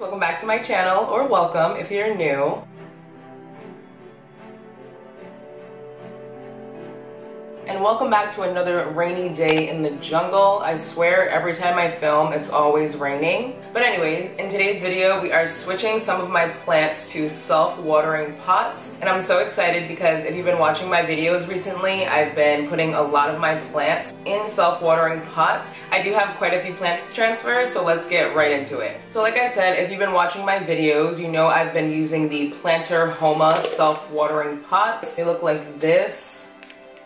welcome back to my channel, or welcome if you're new. And welcome back to another rainy day in the jungle. I swear every time I film it's always raining. But anyways, in today's video we are switching some of my plants to self-watering pots. And I'm so excited because if you've been watching my videos recently, I've been putting a lot of my plants in self-watering pots. I do have quite a few plants to transfer, so let's get right into it. So like I said, if you've been watching my videos, you know I've been using the Planter Homa self-watering pots. They look like this.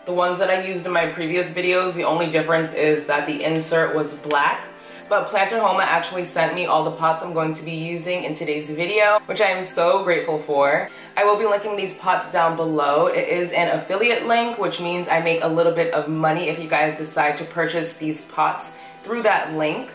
The ones that I used in my previous videos, the only difference is that the insert was black. But Planter Homa actually sent me all the pots I'm going to be using in today's video, which I am so grateful for. I will be linking these pots down below. It is an affiliate link, which means I make a little bit of money if you guys decide to purchase these pots through that link.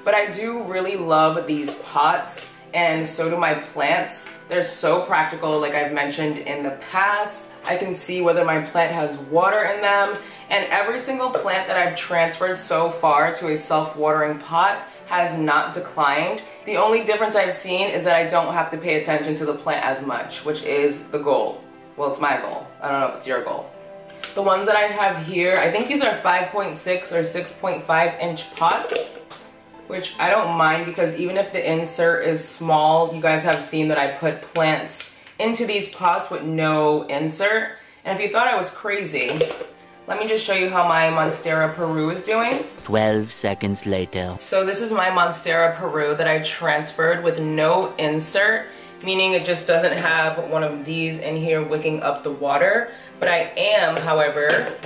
But I do really love these pots, and so do my plants. They're so practical, like I've mentioned in the past. I can see whether my plant has water in them, and every single plant that I've transferred so far to a self-watering pot has not declined. The only difference I've seen is that I don't have to pay attention to the plant as much, which is the goal. Well, it's my goal. I don't know if it's your goal. The ones that I have here, I think these are 5.6 or 6.5 inch pots, which I don't mind because even if the insert is small, you guys have seen that I put plants into these pots with no insert. And if you thought I was crazy, let me just show you how my Monstera Peru is doing. 12 seconds later. So this is my Monstera Peru that I transferred with no insert, meaning it just doesn't have one of these in here wicking up the water. But I am, however,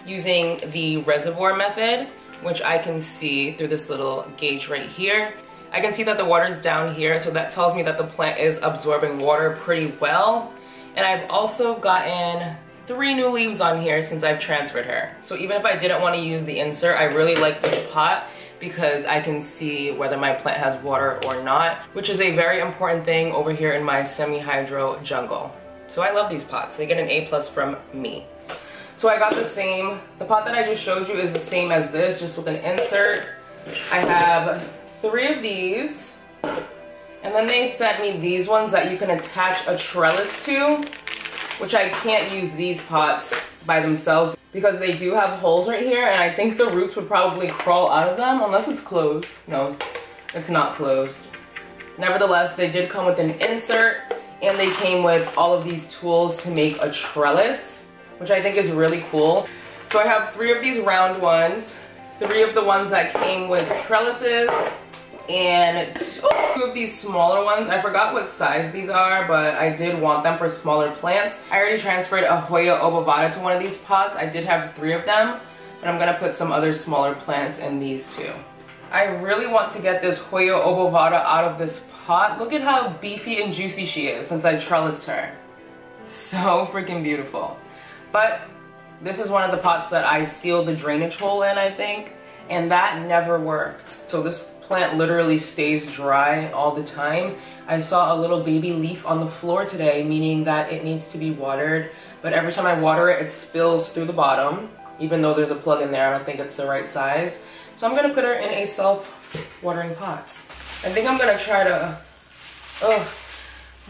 using the reservoir method, which I can see through this little gauge right here. I can see that the water's down here, so that tells me that the plant is absorbing water pretty well. And I've also gotten 3 new leaves on here since I've transferred her. So even if I didn't want to use the insert, I really like this pot because I can see whether my plant has water or not, which is a very important thing over here in my Semihydro jungle. So I love these pots. They get an A+ from me. So I got the pot that I just showed you is the same as this, just with an insert. I have 3 of these, and then they sent me these ones that you can attach a trellis to, which I can't use these pots by themselves because they do have holes right here, and I think the roots would probably crawl out of them unless it's closed. No, it's not closed. Nevertheless, they did come with an insert, and they came with all of these tools to make a trellis, which I think is really cool. So I have 3 of these round ones, 3 of the ones that came with trellises, and 2 of these smaller ones. I forgot what size these are, but I did want them for smaller plants. I already transferred a Hoya obovata to one of these pots. I did have 3 of them, but I'm gonna put some other smaller plants in these too. I really want to get this Hoya obovata out of this pot. Look at how beefy and juicy she is since I trellised her. So freaking beautiful. But this is one of the pots that I sealed the drainage hole in, I think, and that never worked. So this plant literally stays dry all the time. I saw a little baby leaf on the floor today, meaning that it needs to be watered, but every time I water it, it spills through the bottom, even though there's a plug in there. I don't think it's the right size. So I'm gonna put her in a self-watering pot. I think I'm gonna try to,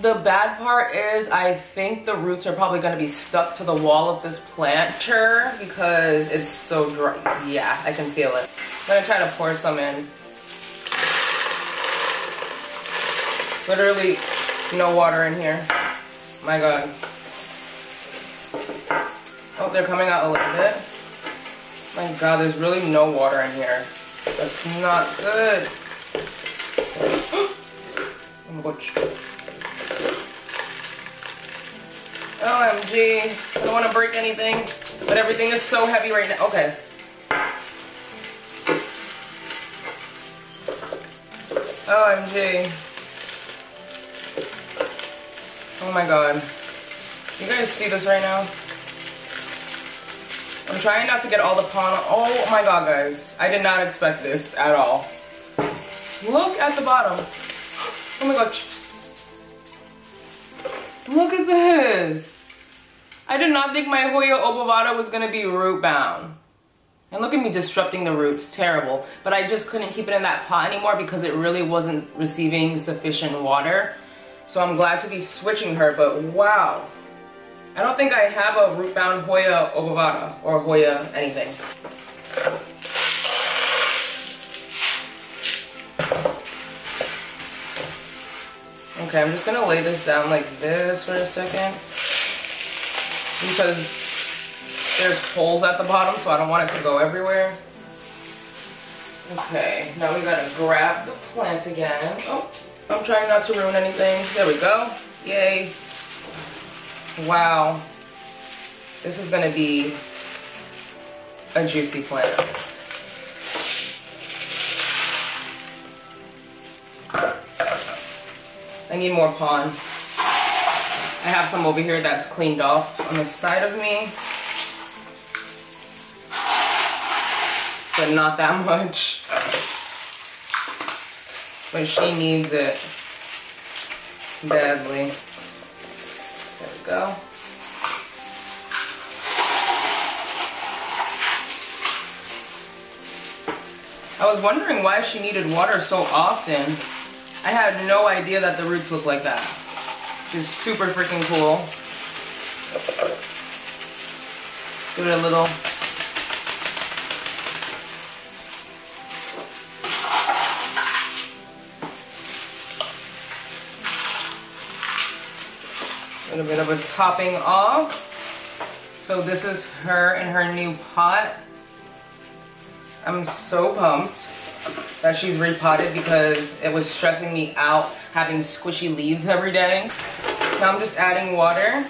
the bad part is I think the roots are probably going to be stuck to the wall of this planter because it's so dry. Yeah, I can feel it. I'm going to try to pour some in. Literally no water in here. My God. Oh, they're coming out a little bit. My God, there's really no water in here. That's not good. OMG, I don't want to break anything, but everything is so heavy right now. Okay. OMG. Oh my God. You guys see this right now? I'm trying not to get all the pollen. Oh my God, guys. I did not expect this at all. Look at the bottom. Oh my gosh. Look at this. I did not think my Hoya obovata was gonna be root bound. And look at me disrupting the roots, terrible. But I just couldn't keep it in that pot anymore because it really wasn't receiving sufficient water. So I'm glad to be switching her, but wow. I don't think I have a root-bound Hoya ovata or Hoya anything. Okay, I'm just gonna lay this down like this for a second because there's holes at the bottom, so I don't want it to go everywhere. Okay, now we gotta grab the plant again. Oh, I'm trying not to ruin anything. There we go. Yay. Wow. This is gonna be a juicy plant. I need more pond. I have some over here that's cleaned off on the side of me. But not that much. But she needs it badly. There we go. I was wondering why she needed water so often. I had no idea that the roots look like that. Just super freaking cool. Give it a little. A little bit of a topping off. So this is her in her new pot. I'm so pumped that she's repotted because it was stressing me out having squishy leaves every day. Now I'm just adding water,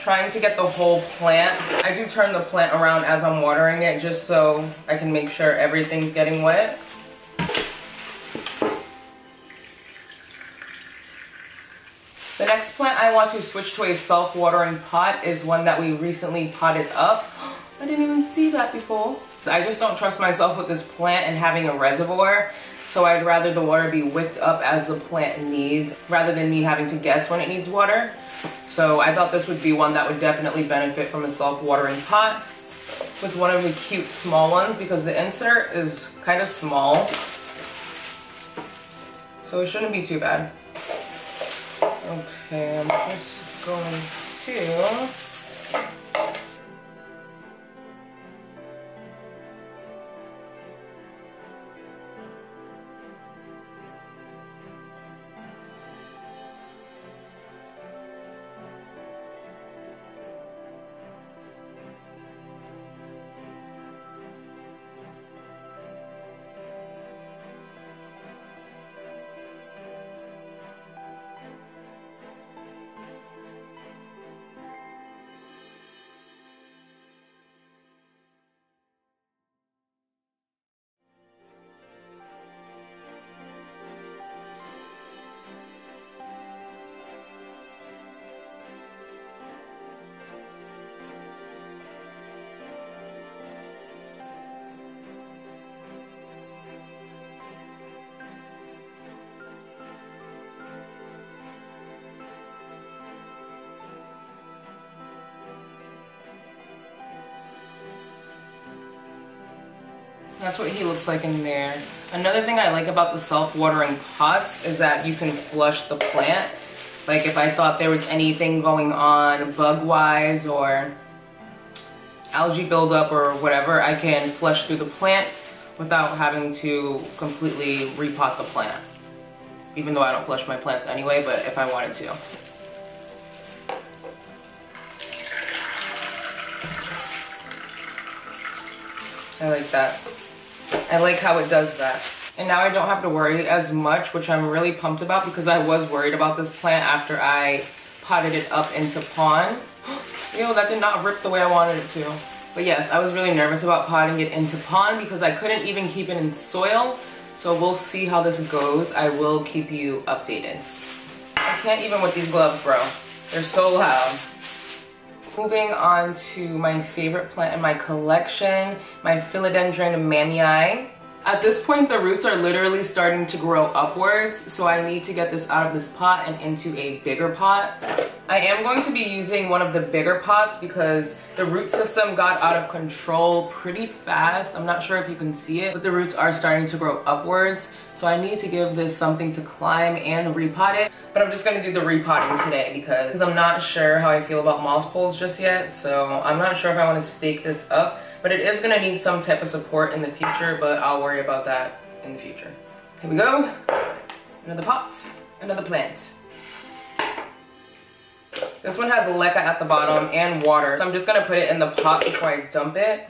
trying to get the whole plant. I do turn the plant around as I'm watering it just so I can make sure everything's getting wet. The next plant I want to switch to a self-watering pot is one that we recently potted up. I didn't even see that before. I just don't trust myself with this plant and having a reservoir, so I'd rather the water be whipped up as the plant needs rather than me having to guess when it needs water. So I thought this would be one that would definitely benefit from a self-watering pot with one of the cute small ones because the insert is kind of small, so it shouldn't be too bad. Okay, I'm just going to That's what he looks like in there. Another thing I like about the self-watering pots is that you can flush the plant. Like if I thought there was anything going on bug-wise or algae buildup or whatever, I can flush through the plant without having to completely repot the plant. Even though I don't flush my plants anyway, but if I wanted to. I like that. I like how it does that. And now I don't have to worry as much, which I'm really pumped about because I was worried about this plant after I potted it up into pond. Yo, that did not rip the way I wanted it to. But yes, I was really nervous about potting it into pond because I couldn't even keep it in soil. So we'll see how this goes. I will keep you updated. I can't even with these gloves, bro. They're so loud. Moving on to my favorite plant in my collection, my philodendron manii. At this point, the roots are literally starting to grow upwards, so I need to get this out of this pot and into a bigger pot. I am going to be using one of the bigger pots because the root system got out of control pretty fast. I'm not sure if you can see it, but the roots are starting to grow upwards, so I need to give this something to climb and repot it. But I'm just going to do the repotting today because I'm not sure how I feel about moss poles just yet, so I'm not sure if I want to stake this up. But it is going to need some type of support in the future, but I'll worry about that in the future. Here we go. Another pot, another plant. This one has leca at the bottom and water. So I'm just going to put it in the pot before I dump it.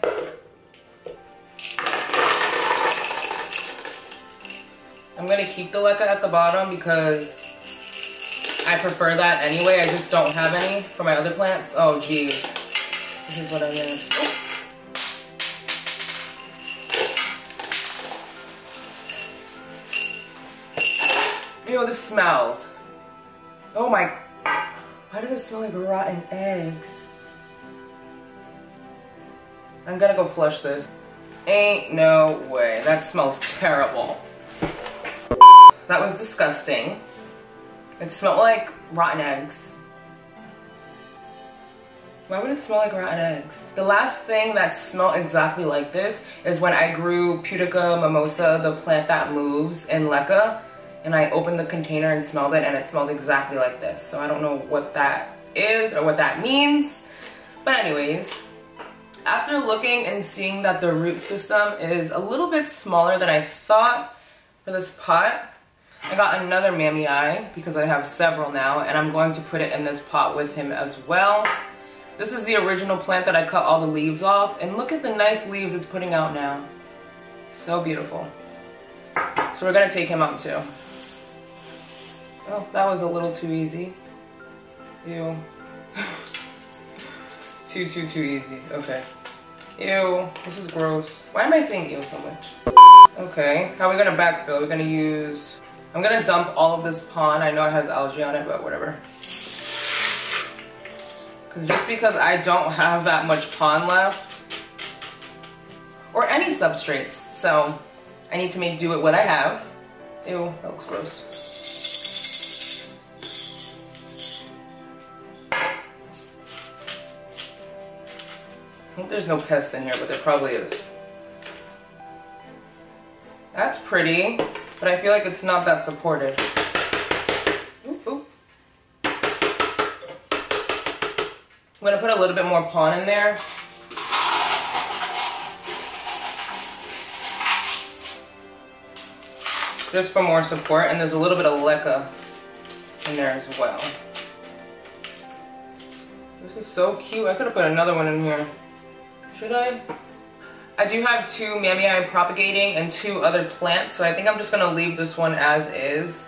I'm going to keep the leca at the bottom because I prefer that anyway. I just don't have any for my other plants. Oh, geez. This is what I missed. Oh. Ew, this smells. Oh my, why does it smell like rotten eggs? I'm gonna go flush this. Ain't no way, that smells terrible. That was disgusting. It smelled like rotten eggs. Why would it smell like rotten eggs? The last thing that smelled exactly like this is when I grew Pudica mimosa, the plant that moves in leca. And I opened the container and smelled it, and it smelled exactly like this. So I don't know what that is or what that means. But anyways, after looking and seeing that the root system is a little bit smaller than I thought for this pot, I got another mammy eye because I have several now, and I'm going to put it in this pot with him as well. This is the original plant that I cut all the leaves off, and look at the nice leaves it's putting out now. So beautiful. So we're gonna take him out too. Oh, that was a little too easy. Ew. too easy. Okay. Ew, this is gross. Why am I saying ew so much? Okay, how are we gonna backfill? We're gonna use... I'm gonna dump all of this pond. I know it has algae on it, but whatever. Just because I don't have that much pond left, or any substrates, so I need to do with what I have. Ew, that looks gross. I hope there's no pest in here, but there probably is. That's pretty, but I feel like it's not that supported. Oop, oop. I'm gonna put a little bit more pond in there. Just for more support, and there's a little bit of leca in there as well. This is so cute. I could have put another one in here. Should I? I do have 2 mammy eye propagating and 2 other plants, so I think I'm just gonna leave this one as is.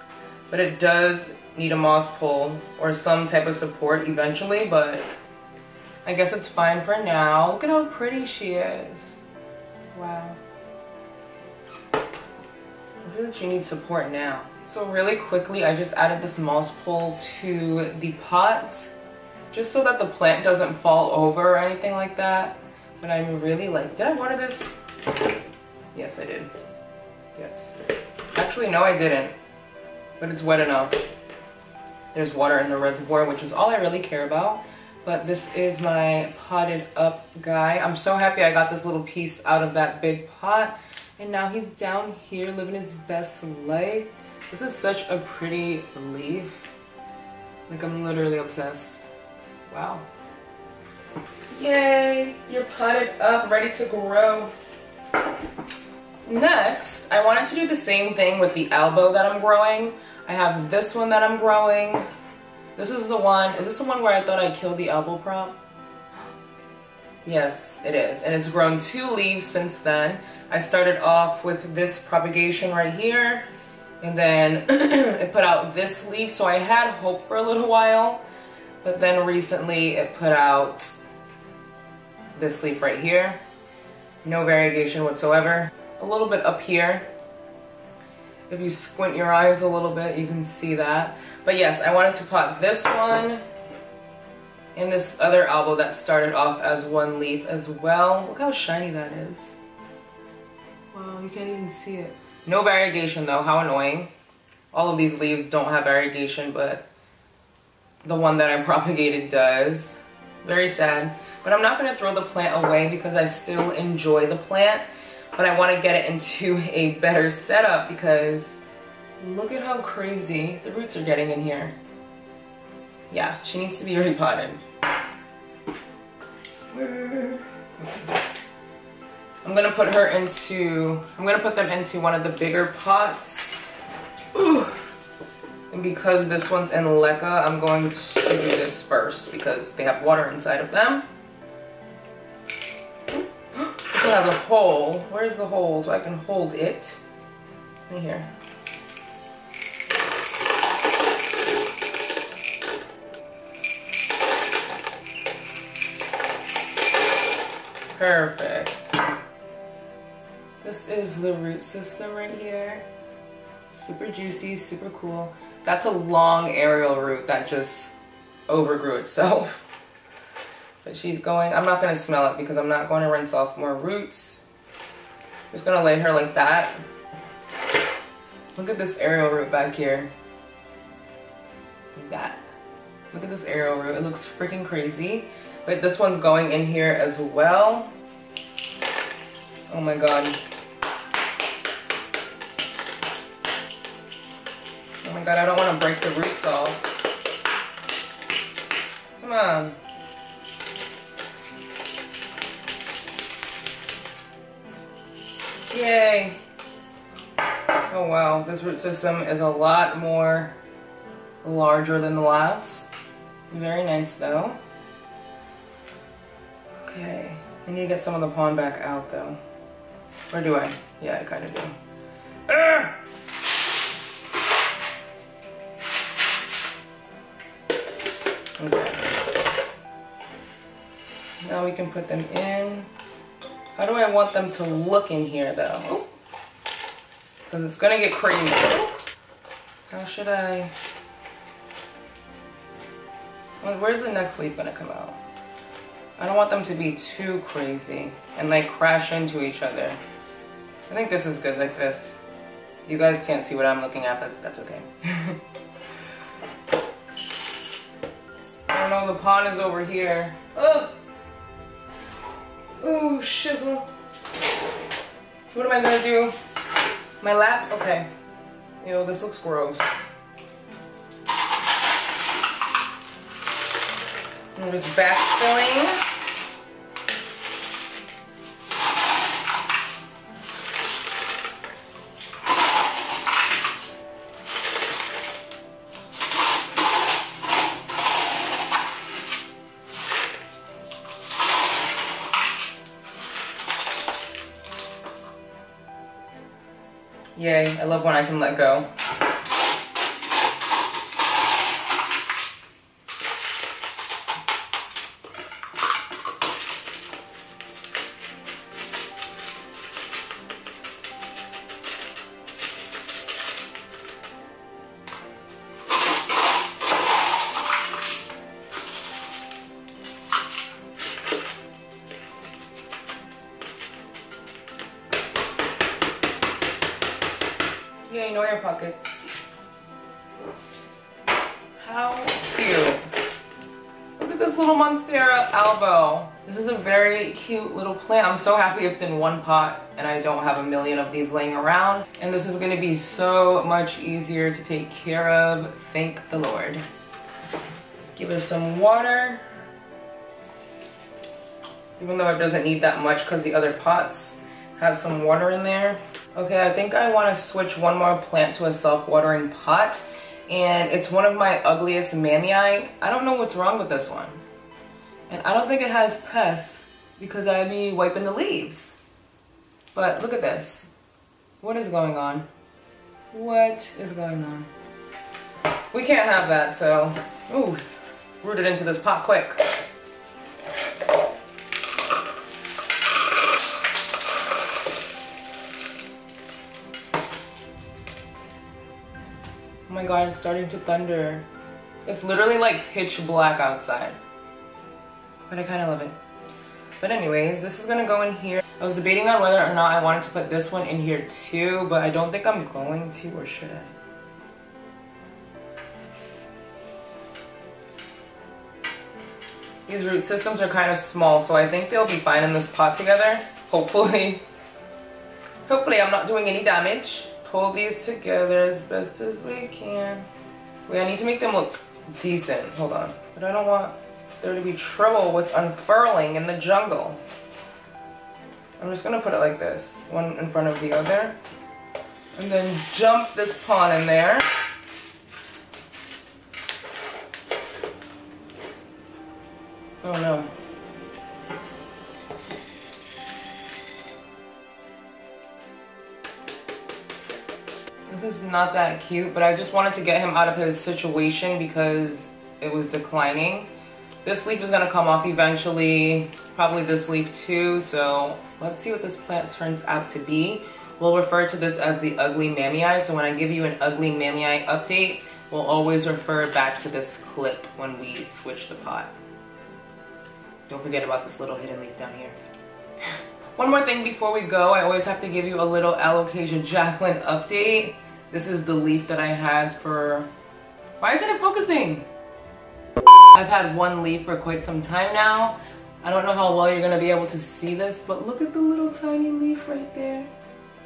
But it does need a moss pole or some type of support eventually, but I guess it's fine for now. Look at how pretty she is. Wow. I feel like she needs support now. So really quickly, I just added this moss pole to the pot, just so that the plant doesn't fall over or anything like that. But I'm really like, did I water this? Yes, I did. Yes. Actually, no, I didn't. But it's wet enough. There's water in the reservoir, which is all I really care about. But this is my potted up guy. I'm so happy I got this little piece out of that big pot. And now he's down here living his best life. This is such a pretty leaf. Like, I'm literally obsessed. Wow. Yay, you're potted up, ready to grow. Next, I wanted to do the same thing with the albo that I'm growing. I have this one that I'm growing. This is the one, is this the one where I thought I killed the albo prop? Yes, it is, and it's grown 2 leaves since then. I started off with this propagation right here, and then it put out this leaf, so I had hope for a little while, but then recently it put out this leaf right here. No variegation whatsoever. A little bit up here. If you squint your eyes a little bit, you can see that. But yes, I wanted to pot this one and this other albo that started off as 1 leaf as well. Look how shiny that is. Wow, you can't even see it. No variegation though, how annoying. All of these leaves don't have variegation, but the one that I propagated does. Very sad. But I'm not gonna throw the plant away because I still enjoy the plant, but I wanna get it into a better setup because look at how crazy the roots are getting in here. Yeah, she needs to be repotted. I'm gonna put them into one of the bigger pots. Ooh. And because this one's in leca, I'm going to do this first because they have water inside of them. This one has a hole. Where's the hole so I can hold it? Right here. Perfect. This is the root system right here. Super juicy, super cool. That's a long aerial root that just overgrew itself. But she's going, I'm not gonna smell it because I'm not going to rinse off more roots. Just gonna lay her like that. Look at this aerial root back here. Like that. Look at this aerial root, it looks freaking crazy. But this one's going in here as well. Oh my god. Oh my god, I don't want to break the roots off. Come on. Yay. Oh wow, this root system is a lot more larger than the last. Very nice though. Okay, I need to get some of the pollen back out though. Or do I? Yeah, I kind of do. Urgh! Okay. Now we can put them in. How do I want them to look in here though? Because it's gonna get crazy. How should I? Well, where's the next leaf gonna come out? I don't want them to be too crazy and like crash into each other. I think this is good like this. You guys can't see what I'm looking at, but that's okay. I don't know, the pond is over here. Oh, ooh, shizzle. What am I gonna do? My lap? Okay. Ew, this looks gross. I'm just backfilling. Yay, I love when I can let go. Yay, no air pockets. How cute. Look at this little Monstera albo. This is a very cute little plant. I'm so happy it's in one pot and I don't have a million of these laying around. And this is gonna be so much easier to take care of. Thank the Lord. Give it some water. Even though it doesn't need that much because the other pots had some water in there. Okay, I think I want to switch one more plant to a self-watering pot, and it's one of my ugliest manii. I don't know what's wrong with this one. And I don't think it has pests because I'd be wiping the leaves. But look at this. What is going on? What is going on? We can't have that, so, ooh, root it into this pot quick. Oh my god, it's starting to thunder. It's literally like pitch black outside. But I kind of love it. But anyways, this is gonna go in here. I was debating on whether or not I wanted to put this one in here too, but I don't think I'm going to, or should I? These root systems are kind of small, so I think they'll be fine in this pot together. Hopefully. Hopefully I'm not doing any damage. Hold these together as best as we can. Wait, I need to make them look decent. Hold on. But I don't want there to be trouble with unfurling in the jungle. I'm just gonna put it like this, one in front of the other. And then dump this pot in there. Oh no. This is not that cute, but I just wanted to get him out of his situation because it was declining. This leaf is gonna come off eventually, probably this leaf too, so let's see what this plant turns out to be. We'll refer to this as the ugly mammii, so when I give you an ugly mammii update, we'll always refer back to this clip when we switch the pot. Don't forget about this little hidden leaf down here. One more thing before we go, I always have to give you a little Alocasia Jacqueline update. This is the leaf that I had for... Why isn't it focusing? I've had one leaf for quite some time now. I don't know how well you're gonna be able to see this, but look at the little tiny leaf right there.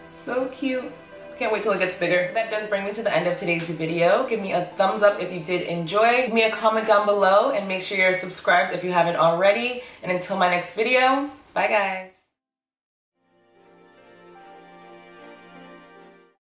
So cute. Can't wait till it gets bigger. That does bring me to the end of today's video. Give me a thumbs up if you did enjoy. Give me a comment down below and make sure you're subscribed if you haven't already. And until my next video, bye guys.